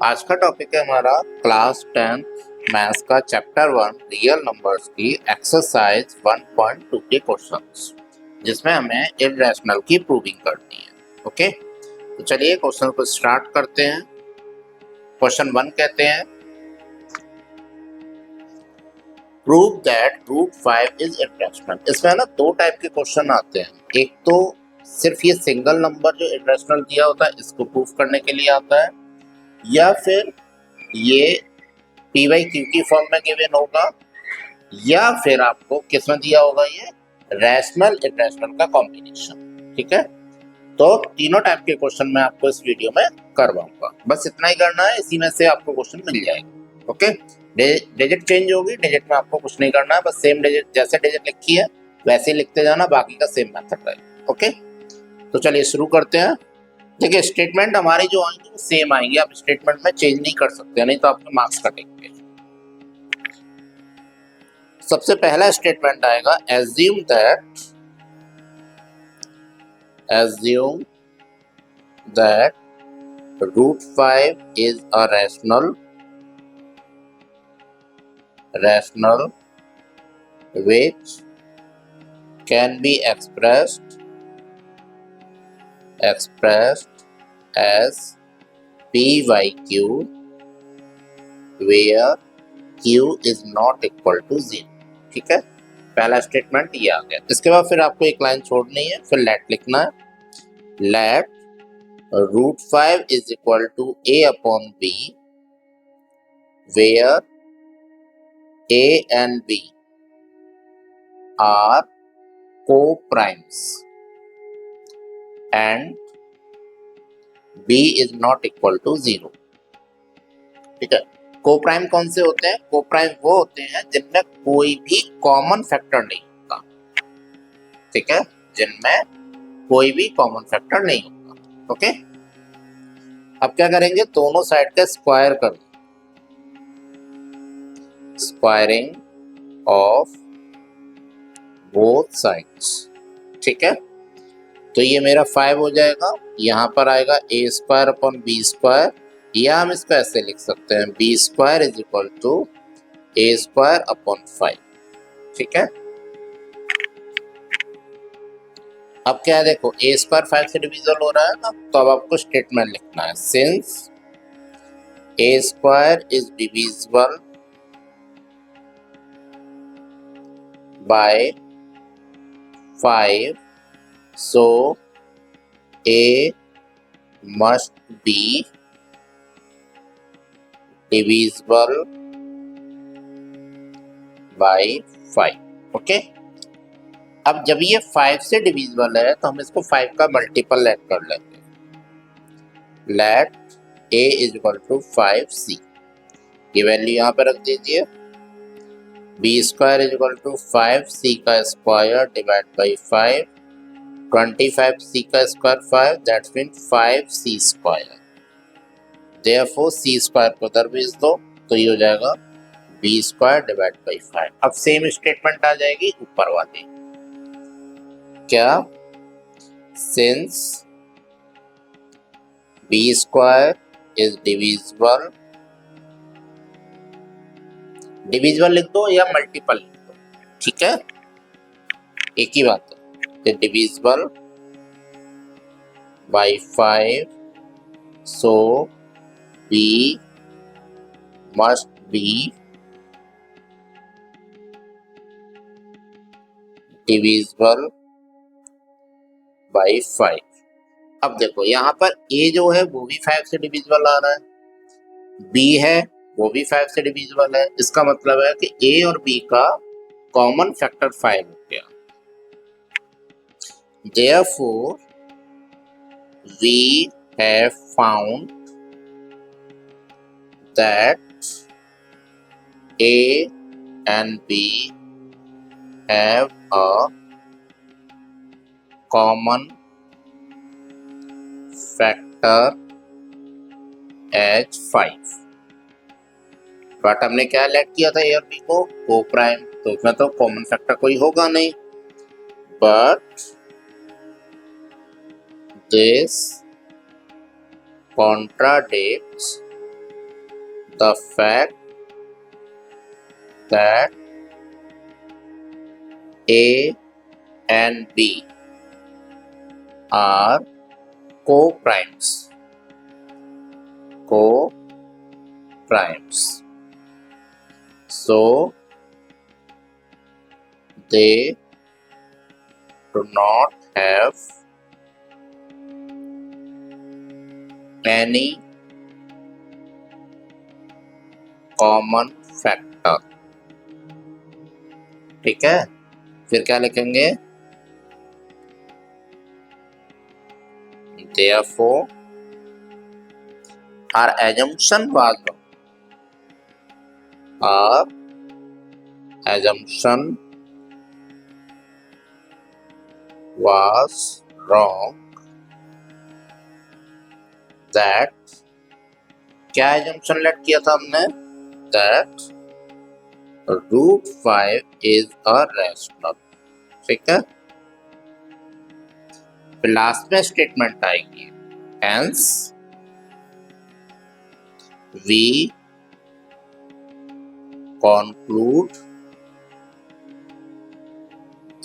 आज का टॉपिक है हमारा क्लास 10 मैथ्स का चैप्टर 1 रियल नंबर्स की एक्सरसाइज 1.2 के क्वेश्चंस, जिसमें हमें इररेशनल की प्रूविंग करनी है। ओके, तो चलिए क्वेश्चन को स्टार्ट करते हैं। क्वेश्चन 1 कहते हैं prove that root 5 is irrational. इसमें ना दो टाइप के क्वेश्चन आते हैं। एक तो सिर्फ ये सिंगल नंबर जो इररेशनल दिया होता है इसको प्रूव करने के लिए आता है, या फिर ये पी बाई क्यू की फॉर्म में गिवन होगा, या फिर आपको किसमें दिया होगा ये रैशनल इररेशनल का कॉम्बिनेशन। ठीक है, तो तीनों टाइप के क्वेश्चन मैं आपको इस वीडियो में करवाऊंगा। बस इतना ही करना है, इसी में से आपको क्वेश्चन मिल जाएगा। ओके, डिजिट चेंज होगी, डिजिट में आपको कुछ नहीं करना है, बस सेम डिजिट जैसे डिजिट लिखी है वैसे ही लिखते जाना, बाकी का सेम मेथड रहेगा। ओके, तो चलिए शुरू करते हैं। देखिए स्टेटमेंट हमारी जो आएंगी वो सेम आएंगी, आप स्टेटमेंट में चेंज नहीं कर सकते, नहीं तो आपके मार्क्स कटेंगे। सबसे पहला स्टेटमेंट आएगा assume that root 5 is a rational which can be expressed as p by q where q is not equal to 0। ठीक है, पहला स्टेटमेंट ये आ गया। इसके बाद फिर आपको एक लाइन छोड़नी है, फिर लेट लिखना है। Let root 5 is equal to a upon b where a and b are co-primes and b is not equal to 0। ठीक है, को-प्राइम कौन से होते हैं? को-प्राइम वो होते हैं जिनमें कोई भी कॉमन फैक्टर नहीं होता। ठीक है, जिनमें कोई भी कॉमन फैक्टर नहीं होता। ओके, अब क्या करेंगे, दोनों साइड का स्क्वायर कर दें। Squaring of both sides. ठीक है, तो ये मेरा 5 हो जाएगा, यहाँ पर आएगा a square upon b square, या हम इसको ऐसे लिख सकते हैं b square is equal to a square upon 5। ठीक है, अब क्या है, देखो a स्क्वायर 5 से डिविजल हो रहा है ना, तो अब आपको स्टेटमेंट लिखना है since a square is divisible by 5 so a must be divisible by 5। Okay, अब जब ये 5 से डिविजिबल है तो हम इसको 5 का मल्टीपल लेट कर लेते हैं। Let a is equal to 5c की वैल्यू यहाँ पे रख दीजिए। b square is equal to 5c का स्क्वायर डिवाइड बाई 5, 25c का square 5, that's mean 5c square. Therefore c square को उधर भेज दो तो ये हो जाएगा b स्क्वायर डिवाइड बाई 5। अब सेम स्टेटमेंट आ जाएगी ऊपर वाली, क्या, since b square is divisible, divisible लिख दो या मल्टीपल लिख दो, ठीक है, एक ही बात है। Divisible by 5 so b must be divisible by 5। अब देखो यहाँ पर a जो है वो भी 5 से डिविजिबल आ रहा है, b है वो भी 5 से डिविजिबल है। इसका मतलब है कि a और b का कॉमन फैक्टर 5 हो गया। Therefore, we have found that A and B have a common factor as 5। But हमने क्या लेट किया था A और B को को प्राइम, तो उसमें तो कॉमन फैक्टर कोई होगा नहीं। But this contradicts the fact that A and B are co-primes. Co-primes. So they do not have any common factor. ठीक है, फिर क्या लिखेंगे? Therefore, our assumption was wrong. That क्या assumption लेट किया था हमने? That √5 is a rational. ठीक है, फिर लास्ट में स्टेटमेंट आएगी. Hence, we conclude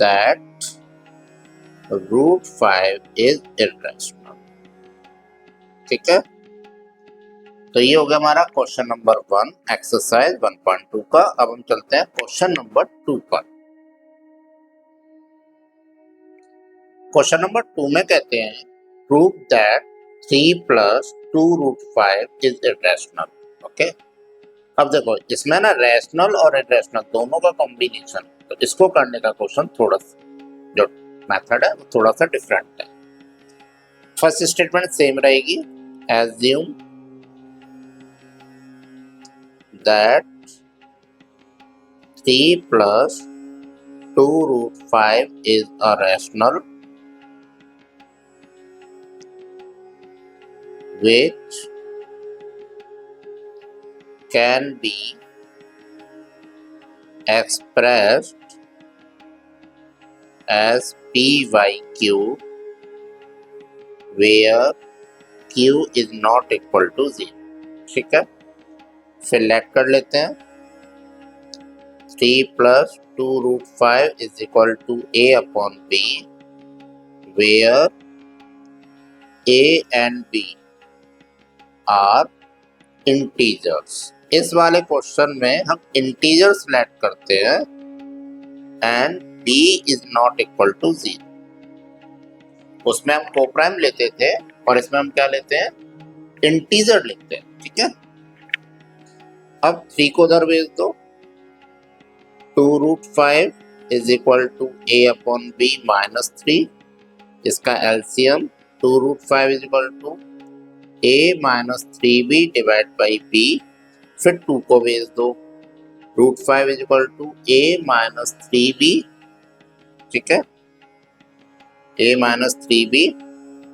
that √5 is irrational. ठीक है, तो ये हो गया हमारा क्वेश्चन नंबर 1 एक्सरसाइज 1.2 का. अब हम चलते हैं क्वेश्चन नंबर 2 पर. क्वेश्चन नंबर 2 में कहते हैं prove that 3 + 2√5 is irrational. Okay, अब देखो इसमें ना रैशनल और इरेशनल दोनों का कॉम्बिनेशन, तो इसको करने का क्वेश्चन थोड़ा सा जो मेथड है वो थोड़ा सा डिफरेंट है. फर्स्ट स्टेटमेंट सेम रहेगी. Assume that 3 + 2√5 is a rational which can be expressed as P by Q where Q is not equal to 0. ठीक है, फिर लेट कर लेते हैं. 3 + 2√5 is equal to A/B where A and B are integers. इस वाले question में हम इंटीजर्स लेट करते हैं and B is not equal to 0. उसमें हम कोप्राइम लेते थे और इसमें हम क्या लेते हैं? इंटीजर लेते हैं. ठीक है, अब 3 को उधर भेज दो. 2√5 is equal to A/B - 3. इसका LCM 2√5 is equal to A - 3B divide by B. फिर 2 को भेज दो. √5 is equal to A - 3B. ठीक है, A - 3B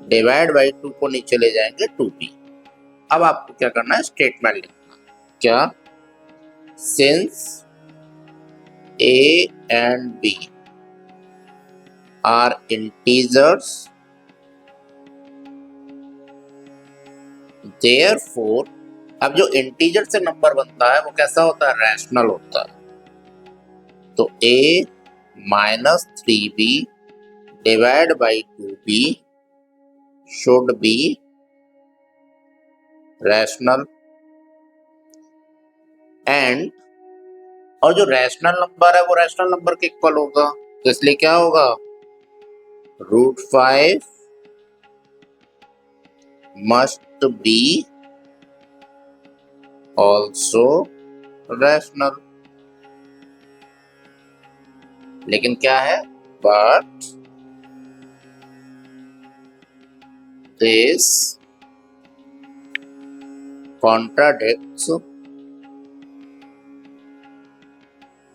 डिवाइड बाई 2 को नीचे ले जाएंगे 2B. अब आपको क्या करना है? स्टेटमेंट लिखना. क्या? Since A and B are integers, therefore, अब जो इंटीजर से नंबर बनता है वो कैसा होता है? रैशनल होता है. तो A - 3B divide by 2B should be rational. And और जो रैशनल नंबर है वो रैशनल नंबर के इक्वल होगा, तो इसलिए क्या होगा? √5 मस्ट बी ऑल्सो रैशनल. लेकिन क्या है? But this contradicts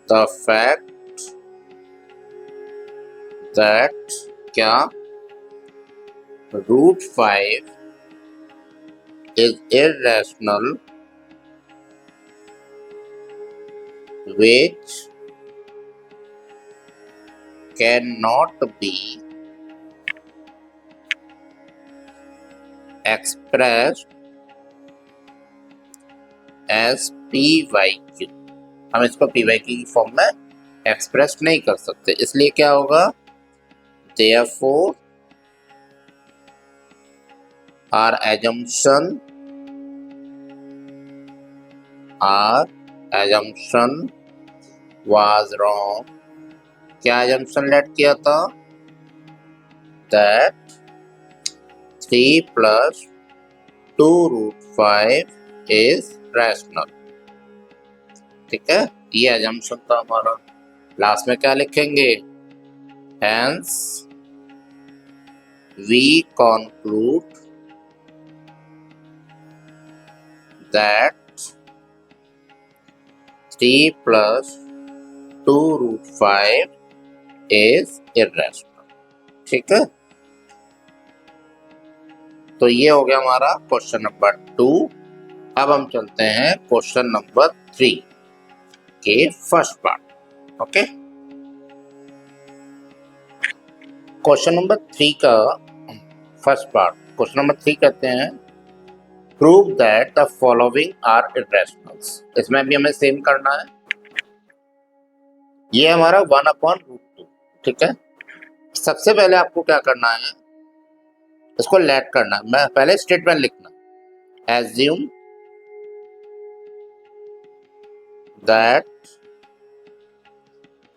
the fact that क्या? √5 is irrational which cannot be expressed as p by q. हम इसको पी वाई क्यू की फॉर्म में एक्सप्रेस नहीं कर सकते, इसलिए क्या होगा, therefore our assumption was wrong। क्या assumption लेट किया था, that 3 plus 2 root 5 is rational। ठीक है, ये assumption था हमारा। लास्ट में क्या लिखेंगे, hence we conclude that 3 plus 2 root 5 is irrational। ठीक है, तो ये हो गया हमारा क्वेश्चन नंबर 2। अब हम चलते हैं क्वेश्चन नंबर 3 के first part. Okay, question number 3 का फर्स्ट पार्ट, क्वेश्चन नंबर 3 कहते हैं prove that the following are irrationals. इसमें भी हमें सेम करना है। ये हमारा 1/√2। ठीक है, सबसे पहले आपको क्या करना है, इसको लेट करना है। मैं पहले स्टेटमेंट लिखना, assume that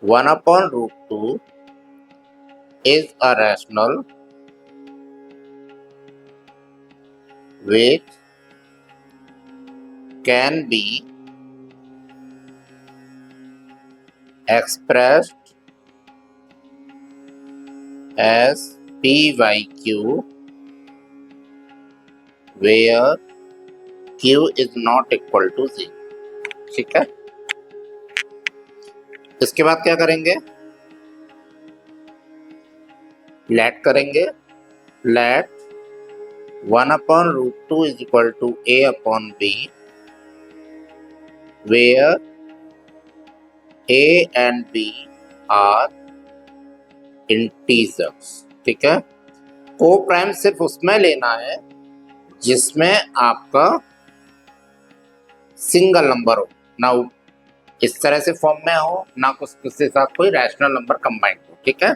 1/√2 is a rational which can be expressed as p by q where q is not equal to 0। ठीक है, इसके बाद क्या करेंगे, लेट करेंगे। Let 1/√2 is equal to a/b where a and b are integers। ठीक है, को प्राइम सिर्फ उसमें लेना है जिसमें आपका सिंगल नंबर हो, ना इस तरह से फॉर्म में हो, ना कुछ उसके साथ कोई रैशनल नंबर कंबाइंड हो। ठीक है,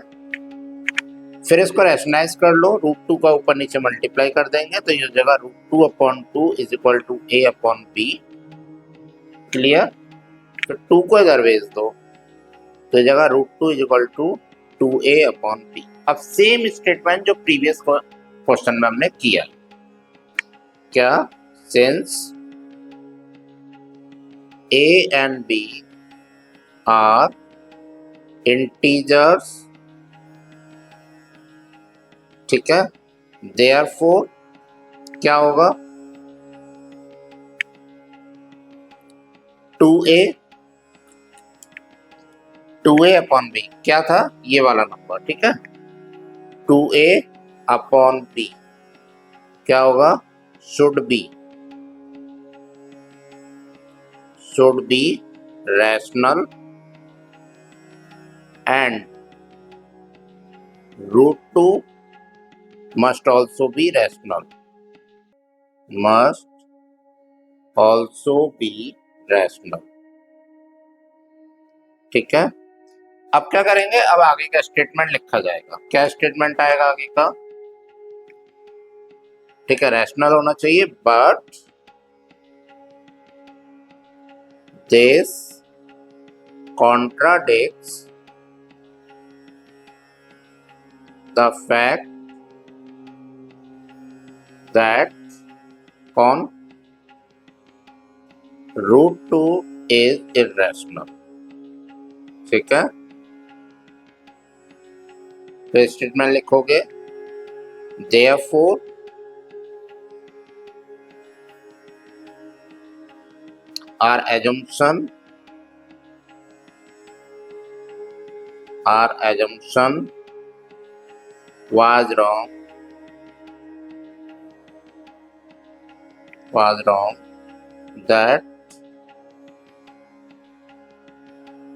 फिर इसको रैशनलाइज कर लो, √2 का ऊपर नीचे मल्टीप्लाई कर देंगे तो ये जगह √2/2 is equal to a/b। Clear, फिर 2 को इधर भेज दो तो जगह √2 इज इक्वल टू 2a/b। अब सेम स्टेटमेंट जो प्रीवियस क्वेश्चन में हमने किया, क्या, since a and b are integers, ठीक है, देयरफॉर क्या होगा, 2a/b क्या था, ये वाला नंबर। ठीक है, 2a/b क्या होगा, should be rational and √2 must also be rational, must also be rational। ठीक है, अब क्या करेंगे, अब आगे का स्टेटमेंट लिखा जाएगा। क्या स्टेटमेंट आएगा आगे का, ठीक है, रैशनल होना चाहिए but this contradicts the fact that कौन, √2 is irrational। ठीक है, तो स्टेटमेंट लिखोगे therefore our assumption was wrong that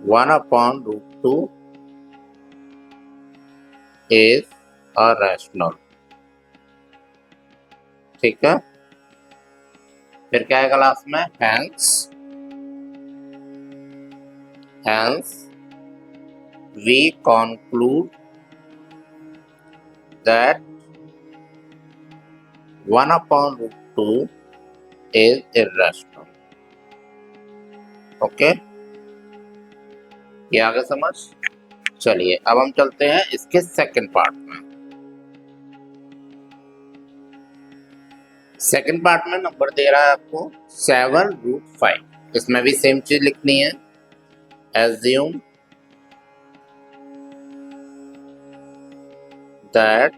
1/√2 is a rational। ठीक है, फिर क्या है क्लास में, hence we conclude that 1/√2 is irrational. Okay, ये आगे समझ। चलिए अब हम चलते हैं इसके सेकंड पार्ट में। सेकंड पार्ट में नंबर दे रहा है आपको 7√5। इसमें भी सेम चीज लिखनी है। Assume that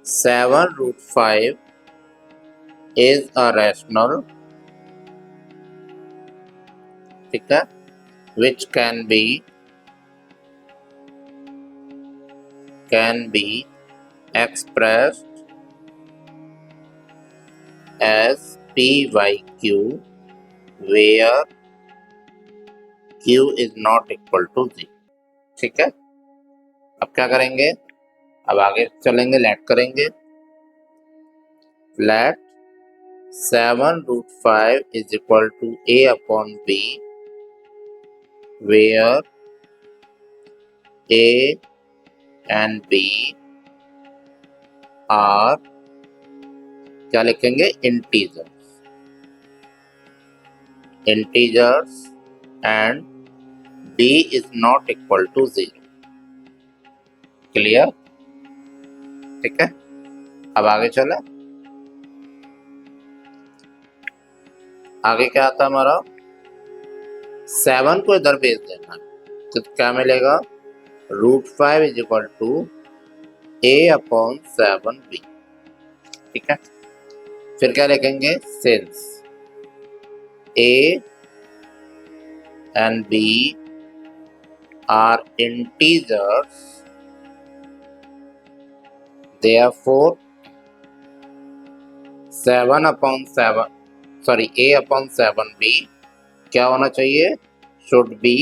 7√5 is a rational, ठीक है, which can be expressed as p by q where q is not equal to 0। ठीक है, अब क्या करेंगे, अब आगे चलेंगे, लेट करेंगे। Let 7√5 is equal to a upon b where a and b are, क्या लिखेंगे, integers and b is not equal to 0। Clear, ठीक है। अब आगे चले, आगे क्या आता है हमारा, 7 को इधर भेज देना है, तो क्या मिलेगा, √5 is equal to a upon 7b। ठीक है, फिर क्या लिखेंगे, since a and b are integers therefore 7/7 a upon 7b क्या होना चाहिए, should be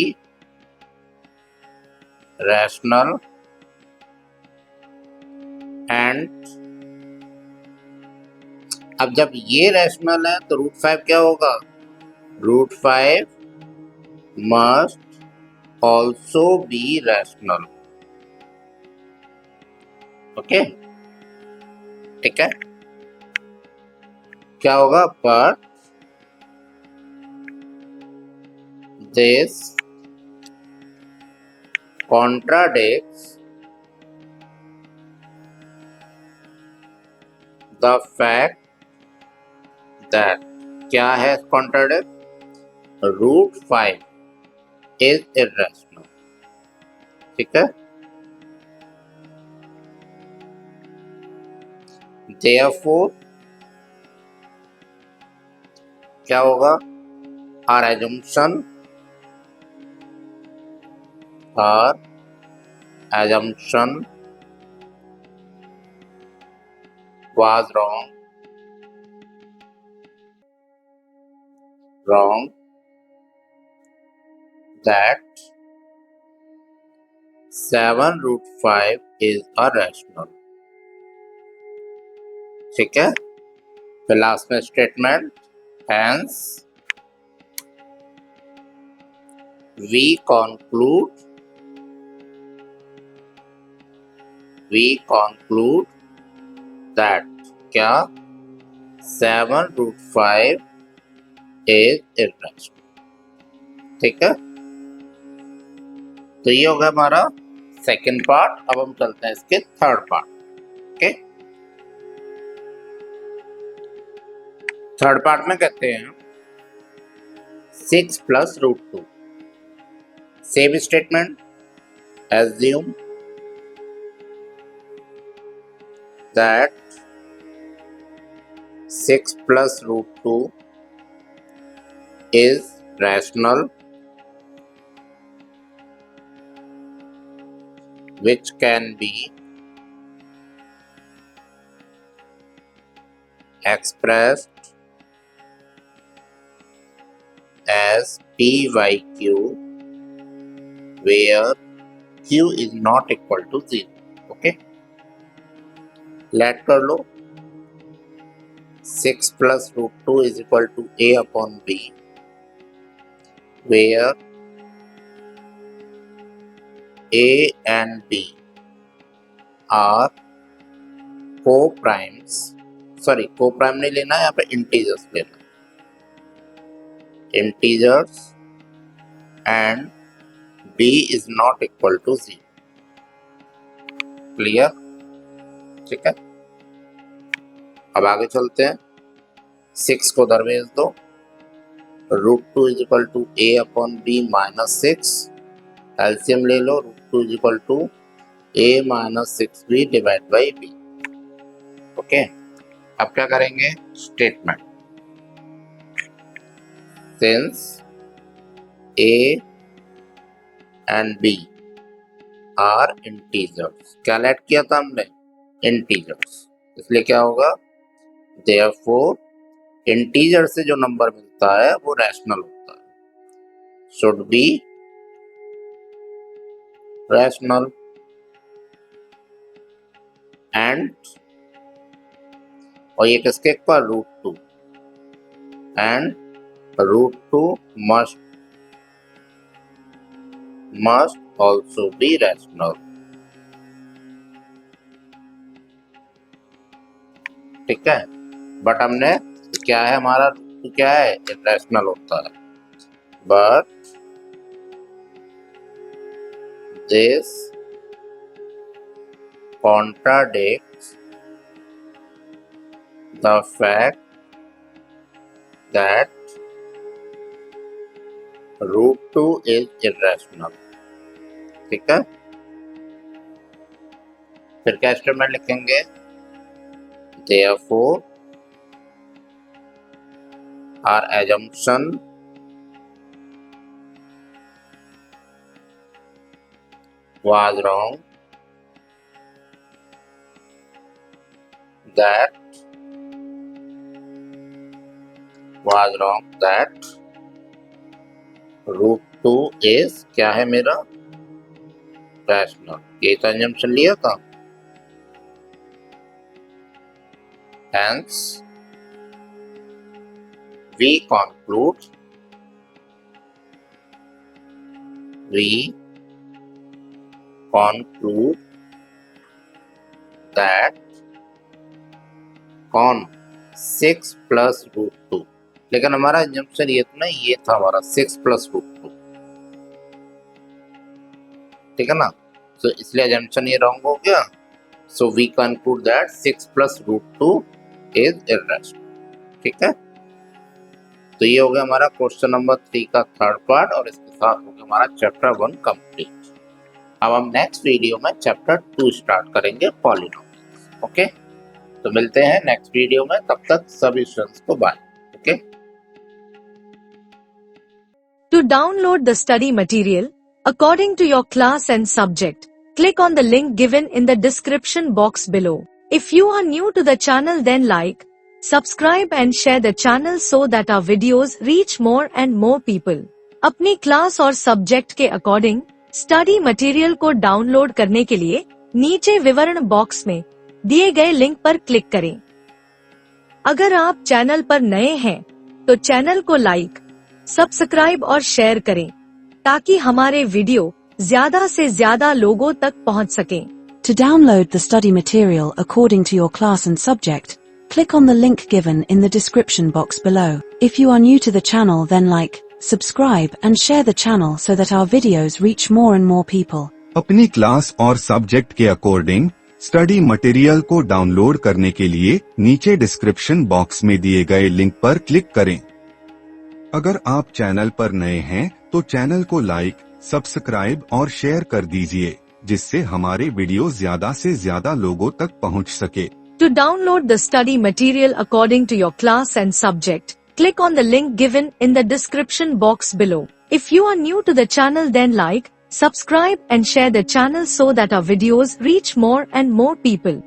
rational and, अब जब ये रैशनल है तो √5 क्या होगा, √5 must also be rational। Okay, ठीक है, क्या होगा, but this contradicts the fact that, क्या है contradict, √5 is irrational। ठीक है, therefore क्या होगा, our assumption was wrong that 7√5 is a rational। ठीक है, फिर लास्ट में statement, hence we conclude that, क्या, 7√5 is irrational। ठीक है, तो ये होगा हमारा सेकंड पार्ट। अब हम चलते हैं इसके third part. Okay, third part में कहते हैं 6 + √2, same statement, assume that 6 + √2 is rational which can be expressed as p by q where q is not equal to 0। Okay, let कर लो 6 plus root 2 is equal to a upon b, where a and b are co-primes, sorry co-prime नहीं लेना है, यहाँ पे integers लेना, integers and b is not equal to 0. Clear? ठीक है, अब आगे चलते हैं। 6 को दरवेज दो, root 2 is equal to a upon b minus 6, LCM ले लो, root 2 is equal to a minus 6b divide by b। Okay, अब क्या करेंगे? Statement, since a and b are integers, क्या लेट किया था हमने? इंटीजर्स, इसलिए क्या होगा? देयरफॉर इंटीजर से जो नंबर मिलता है वो रैशनल होता है, शुड बी रैशनल, एंड और ये किसके equal? Root 2, and root 2 must also be rational। ठीक है, बट हमने क्या है, हमारा क्या है? इरेशनल होता है, but this contradicts the fact that root 2 is irrational। ठीक है, फिर क्या स्टेटमेंट लिखेंगे? therefore our assumption was wrong, that root 2 is क्या है मेरा? रैशनल। ये तो assumption लिया था, hence we conclude that कौन? 6 प्लस रूट 2, लेकिन हमारा assumption ये था ना, ये था हमारा 6 प्लस रूट 2, ठीक है ना, तो इसलिए assumption ये रॉन्ग हो गया। So we conclude that 6 plus root 2 is irrational. ठीक है, तो ये हो गया हमारा क्वेश्चन नंबर 3 का थर्ड पार्ट, और इसके साथ हो गया हमारा चैप्टर 1 कंप्लीट। अब हम नेक्स्ट वीडियो में चैप्टर 2 स्टार्ट करेंगे, पॉलिनोमियल्स। ओके, तो मिलते हैं नेक्स्ट वीडियो में, तब तक सभी स्टूडेंट्स को bye. Okay, to download the study material according to your class and subject, click on the link given in the description box below. If you are new to the channel, then like, subscribe and share the channel so that our videos reach more and more people. अपनी class और subject के according study material को download करने के लिए नीचे विवरण box में दिए गए लिंक पर क्लिक करें। अगर आप चैनल पर नए हैं तो चैनल को लाइक, सब्सक्राइब और शेयर करें ताकि हमारे वीडियो ज्यादा से ज्यादा लोगों तक पहुंच सकें। To download the study material according to your class and subject, click on the link given in the description box below. If you are new to the channel, then like, subscribe and share the channel so that our videos reach more and more people. अपनी class और subject के according study material को download करने के लिए नीचे description box में दिए गए लिंक पर क्लिक करें। अगर आप चैनल पर नए हैं तो चैनल को लाइक, सब्सक्राइब और शेयर कर दीजिए, जिससे हमारे वीडियो ज्यादा से ज्यादा लोगों तक पहुंच सके। To download the study material according to your class and subject, click on the link given in the description box below. If you are new to the channel, then like, subscribe and share the channel so that our videos reach more and more people.